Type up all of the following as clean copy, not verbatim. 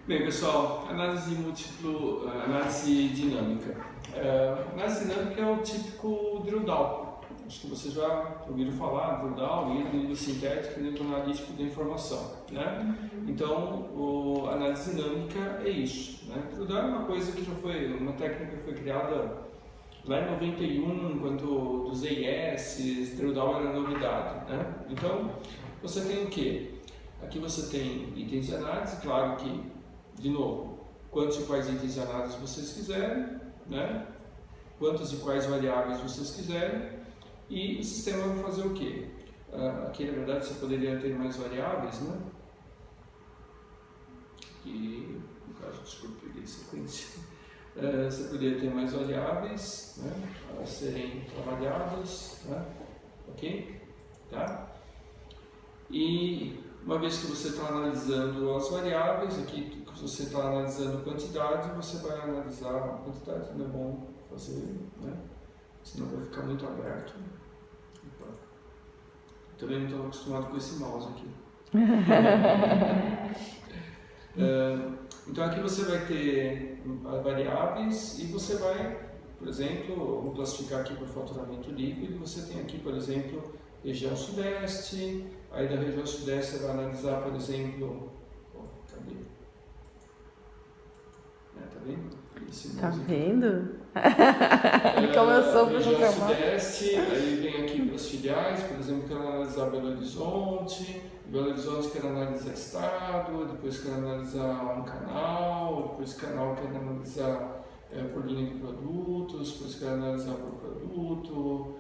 Bem, pessoal, análise múltiplo, análise dinâmica. Análise dinâmica é o típico drill down. Acho que vocês já ouviram falar, drill down, híbrido sintético e híbrido analítico da informação, né? Então, a análise dinâmica é isso, né? Drill down é uma coisa que já foi, uma técnica que foi criada lá em 91, quando dos AES, drill down era novidade, né? Então, você tem o quê? Aqui você tem itens de análise, claro que, de novo, quantos e quais itens de análise vocês quiserem, né? Quantas e quais variáveis vocês quiserem, e o sistema vai fazer o quê? Aqui, na verdade, você poderia ter mais variáveis, né? Aqui, no caso, desculpa, peguei sequência. Você poderia ter mais variáveis, né? A serem trabalhadas, né? Ok? Tá? E uma vez que você está analisando as variáveis, aqui que você está analisando quantidade, você vai analisar a quantidade, não é bom fazer, né? Senão vai ficar muito aberto. Opa. Também não estou acostumado com esse mouse aqui. Então aqui você vai ter variáveis e você vai, por exemplo, vou classificar aqui por faturamento líquido, você tem aqui, por exemplo, região sudeste, aí da região sudeste você vai analisar, por exemplo, cadê? Tá vendo? Tá vendo? Como eu sou região sudeste, aí vem aqui para as filiais, por exemplo, quero analisar Belo Horizonte quero analisar estado, depois quero analisar um canal, depois canal quero analisar por linha de produtos, depois quero analisar por produto,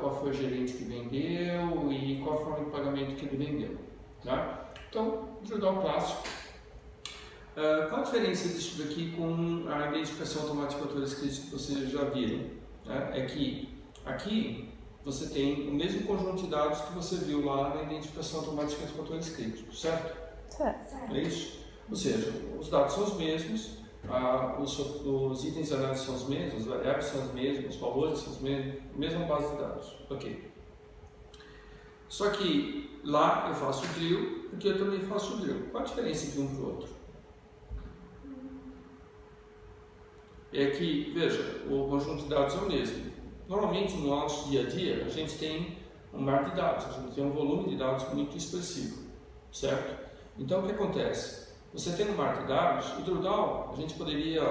qual foi o gerente que vendeu e qual a forma de pagamento que ele vendeu. Tá? Então, drill down clássico. Qual a diferença disso daqui com a identificação automática de fatores críticos que vocês já viram? Né? É que aqui você tem o mesmo conjunto de dados que você viu lá na identificação automática de fatores críticos, certo? Certo. É isso? Ou seja, os dados são os mesmos, os itens de análise são os mesmos, as variáveis são as mesmas, os valores são os mesmos, a mesma base de dados. Ok. Só que lá eu faço drill, aqui eu também faço drill. Qual a diferença de um para o outro? É que, veja, o conjunto de dados é o mesmo. Normalmente no nosso dia a dia a gente tem um mar de dados, a gente tem um volume de dados muito expressivo, certo? Então o que acontece? Você tem um mar de dados, o drill down, a gente poderia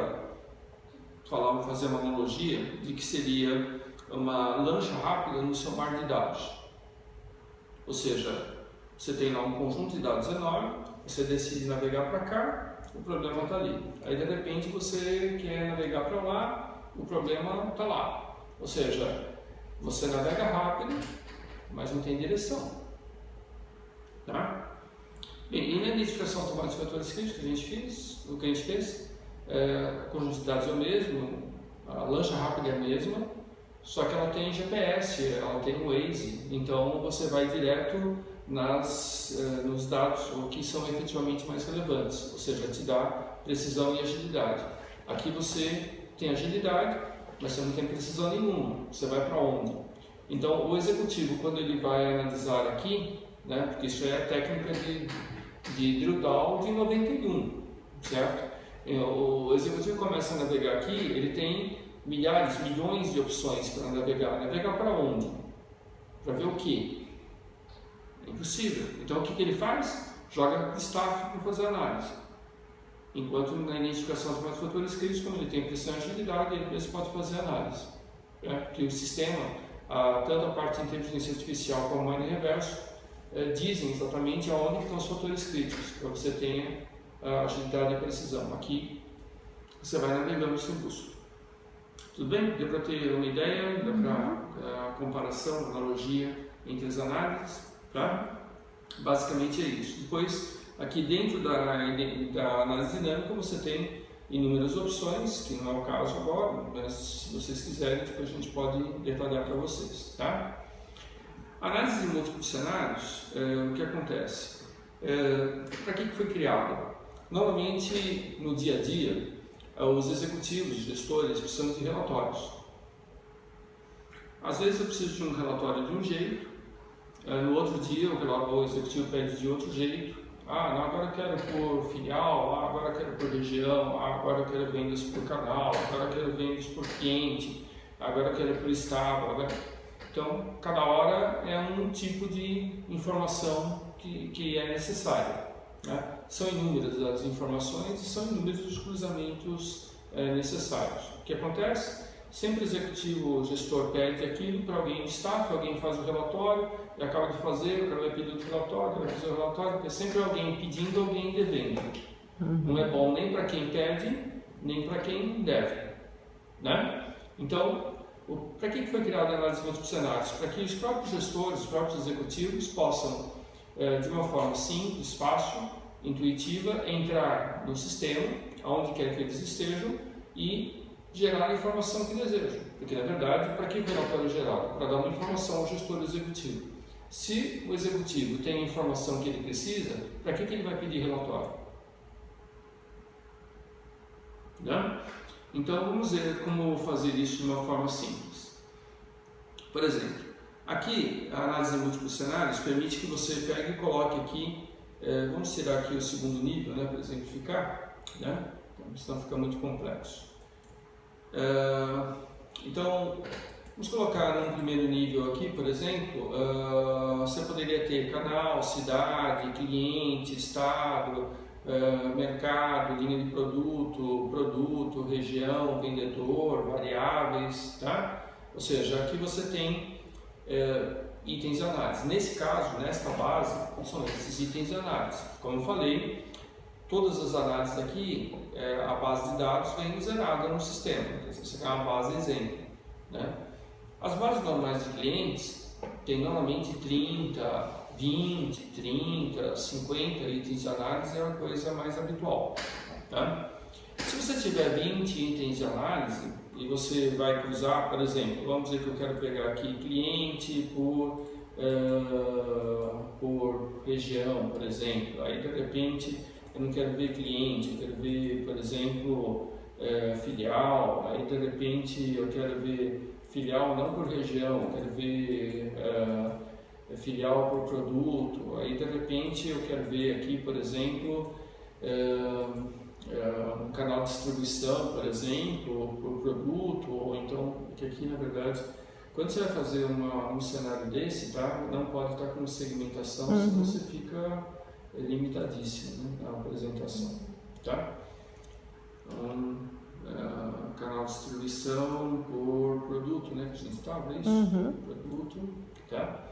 fazer uma analogia de que seria uma lancha rápida no seu mar de dados. Ou seja, você tem lá um conjunto de dados enorme, você decide navegar para cá, o problema está ali. Aí de repente você quer navegar para lá, o problema está lá. Ou seja, você navega rápido, mas não tem direção. Tá? Bem, e na identificação automática de fatores críticos o que a gente fez, o conjunto de dados é o mesmo, a lancha rápida é a mesma, só que ela tem GPS, ela tem Waze, então você vai direto nos dados o que são efetivamente mais relevantes, ou seja, te dá precisão e agilidade. Aqui você tem agilidade, mas você não tem precisão nenhuma, você vai para onde? Então o executivo, quando ele vai analisar aqui, né, porque isso é a técnica de drill down de 91, certo? O executivo começa a navegar aqui, ele tem milhares, milhões de opções para navegar. Navegar para onde? Para ver o quê? É impossível. Então o que ele faz? Joga para o staff para fazer análise. Enquanto na identificação de fatores críticos, como ele tem pressão e agilidade, ele mesmo pode fazer análise. Porque o sistema, tanto a parte de inteligência artificial como o mind reverso, dizem exatamente aonde estão os fatores críticos, para você tenha agilidade e precisão. Aqui você vai navegando sem busca. Tudo bem? Deu para ter uma ideia? Deu para comparação, analogia entre as análises? Tá? Basicamente é isso. Depois, aqui dentro da análise dinâmica, você tem inúmeras opções, que não é o caso agora, mas se vocês quiserem, depois a gente pode detalhar para vocês. Tá? Análise de múltiplos cenários, o que acontece? Para que foi criado? Normalmente, no dia a dia, os executivos, gestores, precisam de relatórios. Às vezes eu preciso de um relatório de um jeito, no outro dia o executivo pede de outro jeito, Ah, não, agora eu quero por filial, agora eu quero por região, agora eu quero vendas por canal, agora eu quero vendas por cliente, agora eu quero por estado. Então, cada hora é um tipo de informação que é necessária, né? São inúmeras as informações e são inúmeros os cruzamentos necessários. O que acontece? Sempre o executivo, o gestor pede aquilo para alguém do staff, alguém faz o relatório, e acaba de fazer, o cara vai pedir outro relatório, vai fazer o relatório, porque é sempre alguém pedindo, alguém devendo. Não é bom nem para quem pede, nem para quem deve, né? Então, para que foi criada a análise de múltiplos cenários? Para que os próprios gestores, os próprios executivos possam, de uma forma simples, fácil, intuitiva, entrar no sistema, aonde quer que eles estejam, e gerar a informação que desejam. Porque, na verdade, para que o relatório é gerado? Para dar uma informação ao gestor executivo. Se o executivo tem a informação que ele precisa, para que ele vai pedir relatório? Né? Então, vamos ver como fazer isso de uma forma simples. Por exemplo, aqui, a análise de múltiplos cenários permite que você pegue e coloque aqui, vamos tirar aqui o segundo nível, né, para exemplificar, né? Senão fica muito complexo. Então, vamos colocar num primeiro nível aqui, por exemplo, você poderia ter canal, cidade, cliente, estado, mercado, linha de produto, região, vendedor, variáveis, tá? Ou seja, aqui você tem itens de análise. Nesse caso, nesta base, são esses itens de análise. Como eu falei, todas as análises aqui, a base de dados vem zerada no sistema. Então, você tem uma base exemplo, né? As bases normais de clientes têm normalmente 30, 20, 30, 50 itens de análise, é uma coisa mais habitual, tá? Se você tiver 20 itens de análise e você vai cruzar, por exemplo, vamos dizer que eu quero pegar aqui cliente por região, por exemplo, aí de repente eu não quero ver cliente, eu quero ver, por exemplo, filial, aí de repente eu quero ver filial não por região, eu quero ver filial por produto, aí de repente eu quero ver aqui, por exemplo, um canal de distribuição, por exemplo, por produto, ou então, que aqui na verdade, quando você vai fazer um cenário desse, tá, não pode estar com segmentação, senão você fica limitadíssimo, né, na apresentação, tá? Então, canal de distribuição por produto, né, que a gente estava, é isso? Produto, tá?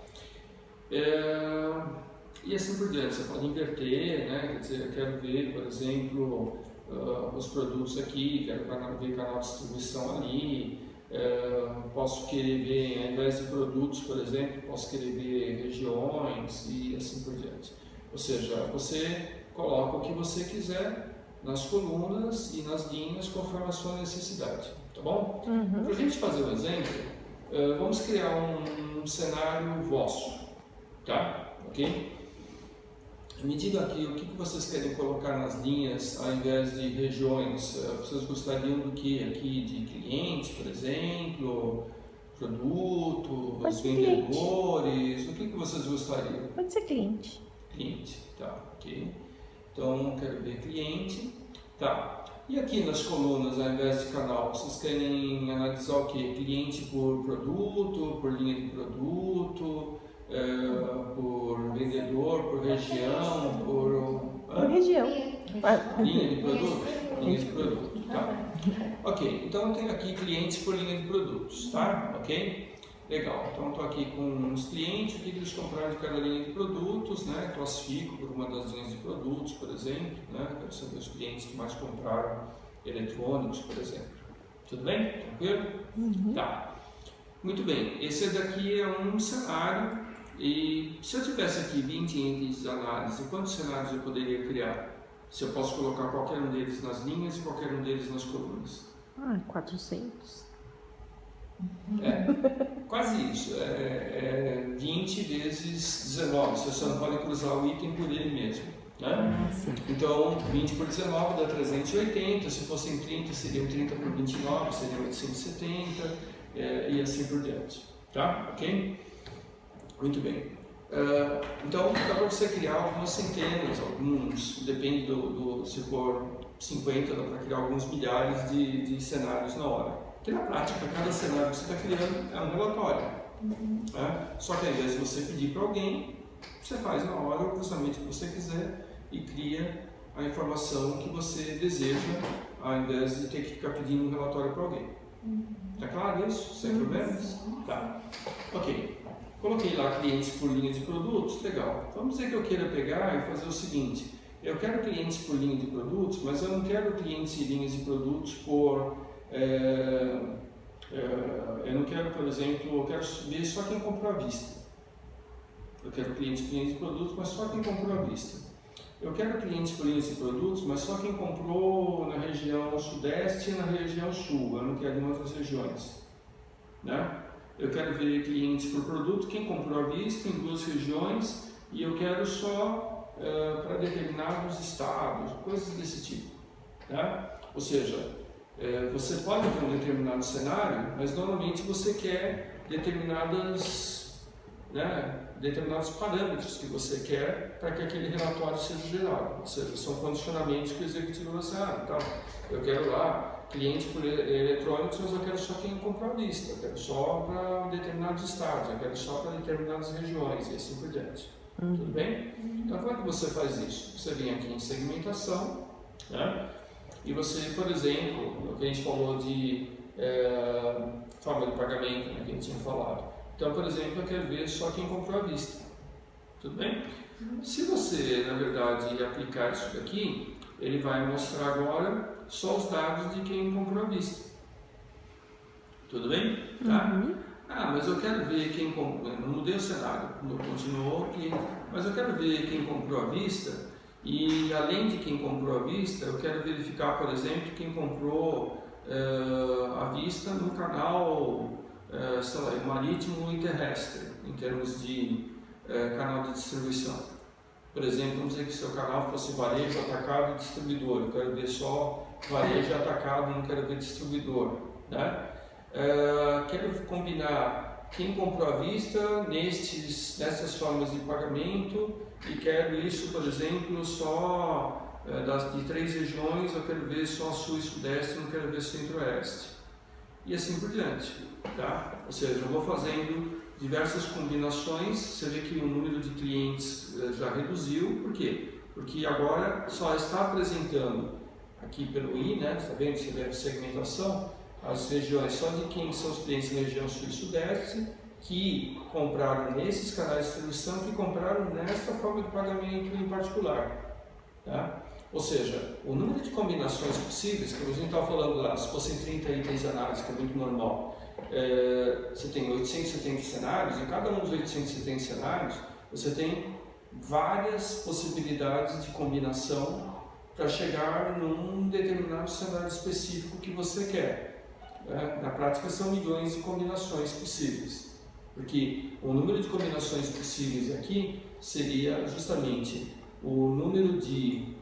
E assim por diante, você pode inverter, né? Quer dizer, eu quero ver, por exemplo, os produtos aqui, quero ver canal de distribuição ali, posso querer ver, ao invés de produtos, por exemplo, posso querer ver regiões e assim por diante. Ou seja, você coloca o que você quiser nas colunas e nas linhas conforme a sua necessidade, tá bom? Para a gente fazer um exemplo, vamos criar um cenário vosso, tá? Ok? Me diga aqui o que vocês querem colocar nas linhas ao invés de regiões. Vocês gostariam do que aqui? De cliente, por exemplo, produtos, vendedores? O que vocês gostariam? Pode ser cliente. Cliente, tá, ok. Então, quero ver cliente, tá. E aqui nas colunas, ao invés de canal, vocês querem analisar o que? Cliente por produto, por linha de produto, por vendedor, por região, por região. Linha de produto? Linha de produto, tá. Ok, então eu tenho aqui clientes por linha de produtos, tá? Ok? Legal, então estou aqui com os clientes, o que eles compraram de cada linha de produtos, né? Classifico por uma das linhas de produtos, por exemplo, né? Quero saber os clientes que mais compraram eletrônicos, por exemplo. Tudo bem? Tranquilo? Tá. Muito bem, esse daqui é um cenário e se eu tivesse aqui 20 itens de análise, quantos cenários eu poderia criar? Se eu posso colocar qualquer um deles nas linhas e qualquer um deles nas colunas? 400. Quase isso, 20 vezes 19, você só não pode cruzar o item por ele mesmo, né? Então 20 por 19 dá 380, se fossem 30 seriam 30 por 29, seriam 870 e assim por diante, tá? Ok? Muito bem. Então dá para você criar algumas centenas, depende se for 50, dá para criar alguns milhares de cenários na hora. Porque na prática, cada cenário que você está criando é um relatório. Só que ao invés de você pedir para alguém, você faz na hora o cruzamento que você quiser e cria a informação que você deseja, ao invés de ter que ficar pedindo um relatório para alguém. Tá claro isso? Sem problemas? Tá. Ok. Coloquei lá clientes por linha de produtos, legal. Vamos dizer que eu queira pegar e fazer o seguinte: eu quero clientes por linha de produtos, mas eu não quero clientes e linhas de produtos por... eu não quero, por exemplo, eu quero ver só quem comprou à vista. Eu quero clientes por linha de produtos, mas só quem comprou à vista. Eu quero clientes por linhas de produtos, mas só quem comprou na região sudeste e na região sul. Eu não quero em outras regiões, né? Eu quero ver clientes por produto, quem comprou à vista em 2 regiões, e eu quero só para determinados estados, coisas desse tipo, tá? Ou seja, você pode ter um determinado cenário, mas normalmente você quer determinados parâmetros que você quer para que aquele relatório seja gerado. Ou seja, são condicionamentos que o executivo vai dizer, então, eu quero lá clientes por eletrônicos, mas eu quero só quem comprou à vista, eu quero só para determinados estados, eu quero só para determinadas regiões e assim por diante. Tudo bem? Então, como é que você faz isso? Você vem aqui em segmentação, né? E você, por exemplo, o que a gente falou de forma de pagamento, né, que a gente tinha falado. Então, por exemplo, eu quero ver só quem comprou à vista. Tudo bem? Se você, na verdade, aplicar isso daqui, ele vai mostrar agora só os dados de quem comprou à vista. Tudo bem? Tá? Mas eu quero ver quem comprou. Não mudei o cenário, continuou cliente. Mas eu quero ver quem comprou à vista. E além de quem comprou à vista, eu quero verificar, por exemplo, quem comprou à vista no canal marítimo e terrestre, em termos de canal de distribuição. Por exemplo, vamos dizer que seu canal fosse varejo, atacado e distribuidor. Eu quero ver só varejo, atacado, não quero ver distribuidor, né? Quero combinar quem comprou à vista nessas formas de pagamento e quero isso, por exemplo, só de 3 regiões, eu quero ver só sul e sudeste, não quero ver centro-oeste. E assim por diante, tá? Ou seja, eu vou fazendo diversas combinações. Você vê que o número de clientes já reduziu. Por quê? Porque agora só está apresentando aqui pelo I, né? Está vendo? Você vê a segmentação, as regiões só de quem são os clientes na região sul e sudeste que compraram nesses canais de distribuição, que compraram nesta forma de pagamento em particular, tá? Ou seja, o número de combinações possíveis, que a gente estava falando lá, se fossem 30 itens de análise, que é muito normal, você tem 870 cenários, em cada um dos 870 cenários, você tem várias possibilidades de combinação para chegar num determinado cenário específico que você quer. Na prática, são milhões de combinações possíveis, porque o número de combinações possíveis aqui seria justamente o número de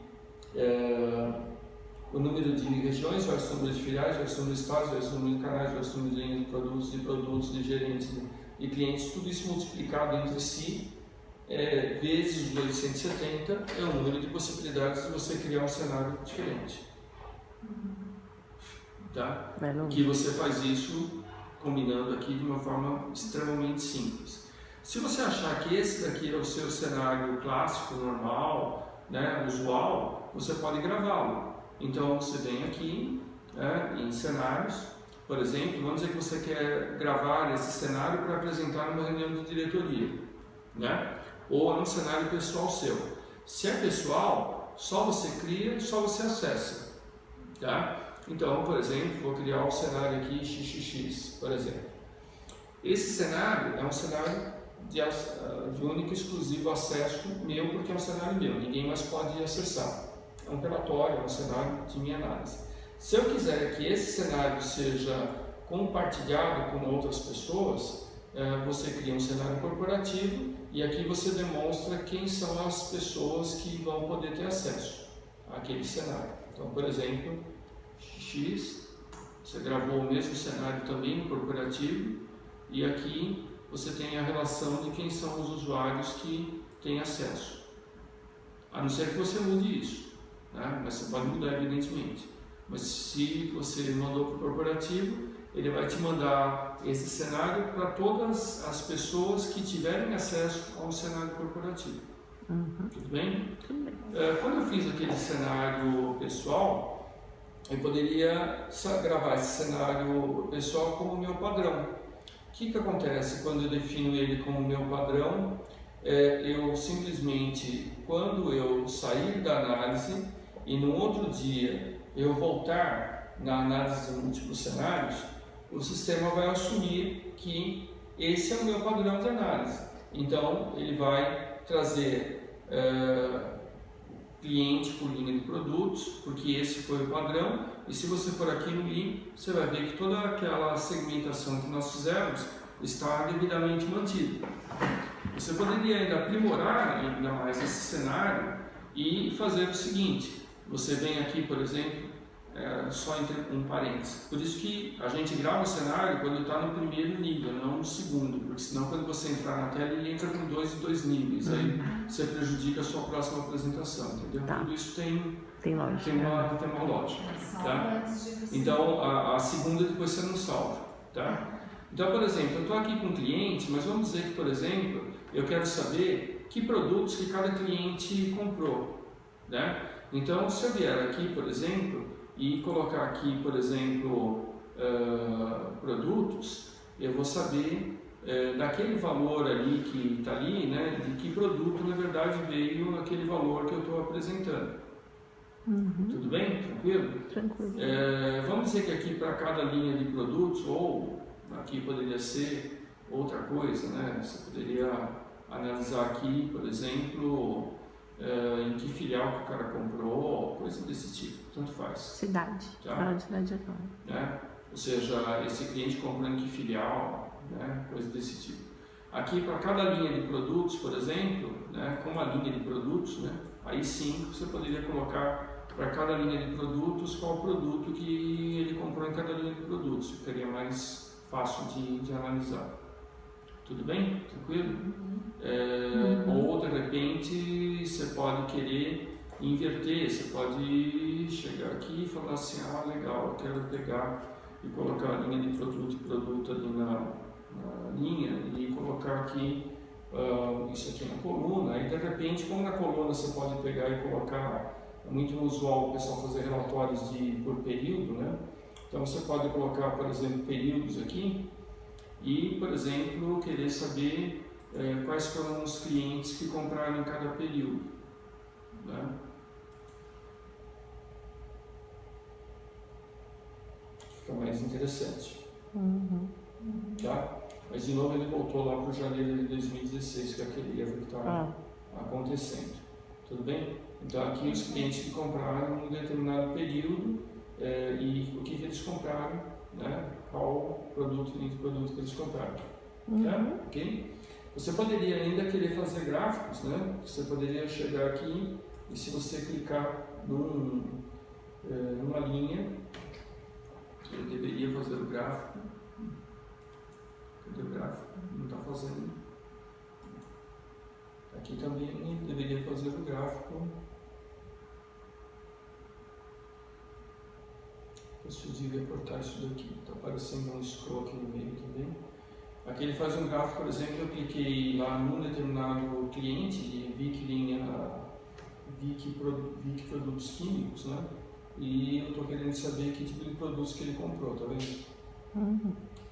regiões versus o número de filiais, versus o número de estados, versus o número de canais, versus o número de linhas de produtos, de gerentes, de clientes, tudo isso multiplicado entre si, vezes os 870, é o número de possibilidades de você criar um cenário diferente. Tá? Que você faz isso combinando aqui de uma forma extremamente simples. Se você achar que esse daqui é o seu cenário clássico, normal, né, usual, você pode gravá-lo. Então você vem aqui em cenários, por exemplo, vamos dizer que você quer gravar esse cenário para apresentar numa reunião de diretoria, né? Ou num cenário pessoal seu. Se é pessoal, só você cria, só você acessa, tá? Então, por exemplo, vou criar um cenário aqui XXX, por exemplo. Esse cenário é um cenário de único e exclusivo acesso meu, porque é um cenário meu, ninguém mais pode acessar. É um relatório, é um cenário de minha análise. Se eu quiser que esse cenário seja compartilhado com outras pessoas, você cria um cenário corporativo e aqui você demonstra quem são as pessoas que vão poder ter acesso àquele cenário. Então, por exemplo, X, você gravou o mesmo cenário também no corporativo e aqui você tem a relação de quem são os usuários que têm acesso. A não ser que você mude isso, né? Mas você pode mudar, evidentemente. Mas se você mandou para o corporativo, ele vai te mandar esse cenário para todas as pessoas que tiverem acesso ao cenário corporativo. Tudo bem? Tudo bem. Quando eu fiz aquele cenário pessoal, eu poderia gravar esse cenário pessoal como meu padrão. O que acontece quando eu defino ele como meu padrão? Eu simplesmente, quando eu sair da análise e no outro dia eu voltar na análise de múltiplos cenários, o sistema vai assumir que esse é o meu padrão de análise. Então, ele vai trazer cliente por linha de produtos, porque esse foi o padrão, e se você for aqui no Lean, você vai ver que toda aquela segmentação que nós fizemos está devidamente mantida. Você poderia ainda aprimorar ainda mais esse cenário e fazer o seguinte: você vem aqui, por exemplo, só entre um parênteses. Por isso que a gente grava o cenário quando está no primeiro nível, não no segundo, porque senão quando você entrar na tela ele entra com dois níveis, aí você prejudica a sua próxima apresentação, entendeu? Tá. Tudo isso tem lógica. Tem uma lógica, tá? Então a segunda depois você não salva, tá? Então, por exemplo, eu estou aqui com um cliente, mas vamos dizer que, por exemplo, eu quero saber que produtos que cada cliente comprou, né? Então, se eu vier aqui, por exemplo, e colocar aqui, por exemplo, produtos, eu vou saber daquele valor ali que está ali, né, de que produto na verdade veio aquele valor que eu estou apresentando. Tudo bem? Tranquilo? Tranquilo. Vamos dizer que aqui para cada linha de produtos, ou aqui poderia ser outra coisa, né? Você poderia analisar aqui, por exemplo, em que filial que o cara comprou, coisa desse tipo, tanto faz. Cidade. Tá? Fala de cidade agora. Né? Ou seja, esse cliente comprou em que filial, né? Coisa desse tipo. Aqui para cada linha de produtos, por exemplo, né? Com uma linha de produtos, né? Aí sim você poderia colocar para cada linha de produtos qual produto que ele comprou em cada linha de produtos, ficaria mais fácil de analisar. Tudo bem? Tranquilo? Ou de repente você pode querer inverter, você pode chegar aqui e falar assim: ah, legal, eu quero pegar e colocar a linha de produto ali na linha e colocar aqui isso aqui na coluna. Aí de repente, como na coluna você pode pegar e colocar, é muito usual o pessoal fazer relatórios por período, né? Então você pode colocar, por exemplo, períodos aqui e, por exemplo, querer saber quais foram os clientes que compraram em cada período, né? Fica mais interessante. Tá? Mas de novo ele voltou lá para o janeiro de 2016, que é aquele erro que está acontecendo. Tudo bem? Então aqui os clientes que compraram em um determinado período e o que eles compraram, né? Qual produto que eles compraram. Tá? Ok? Você poderia ainda querer fazer gráficos, né? Você poderia chegar aqui e se você clicar numa linha, ele deveria fazer o gráfico. Cadê o gráfico? Não está fazendo. Aqui também ele deveria fazer o gráfico. Preciso reportar isso daqui. Está aparecendo um scroll aqui no meio também. Aqui ele faz um gráfico, por exemplo, eu cliquei lá num determinado cliente e vi que linha, vi que produtos químicos, né? E eu estou querendo saber que tipo de produtos que ele comprou, tá vendo?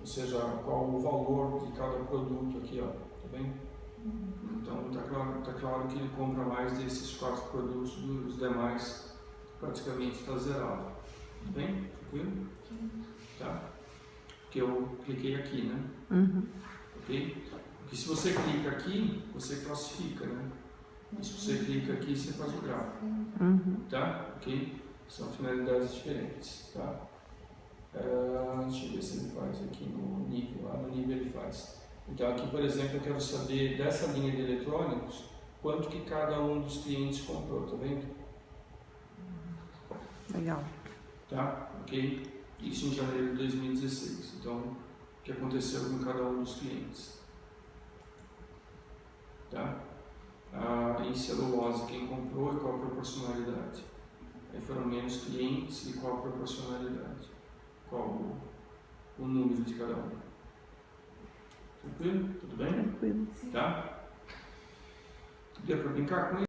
Ou seja, qual o valor de cada produto aqui, ó, tá bem? Então está claro que ele compra mais desses 4 produtos, dos demais praticamente está zerado. Tudo bem? Tranquilo? Tá? Porque eu cliquei aqui, né? Ok? Porque se você clica aqui, você classifica, né? E se você clica aqui, você faz o gráfico. Tá? Ok? São finalidades diferentes, tá? Deixa eu ver se ele faz aqui no nível. Lá no nível ele faz. Então aqui, por exemplo, eu quero saber dessa linha de eletrônicos quanto que cada um dos clientes comprou, tá vendo? Legal. Tá? Ok? Isso em janeiro de 2016. Então, o que aconteceu com cada um dos clientes. tá? Em celulose, quem comprou e qual a proporcionalidade? Aí foram menos clientes e qual a proporcionalidade? Qual o número de cada um? Tranquilo? Tudo bem? Tranquilo. Tá? Deu para brincar com isso?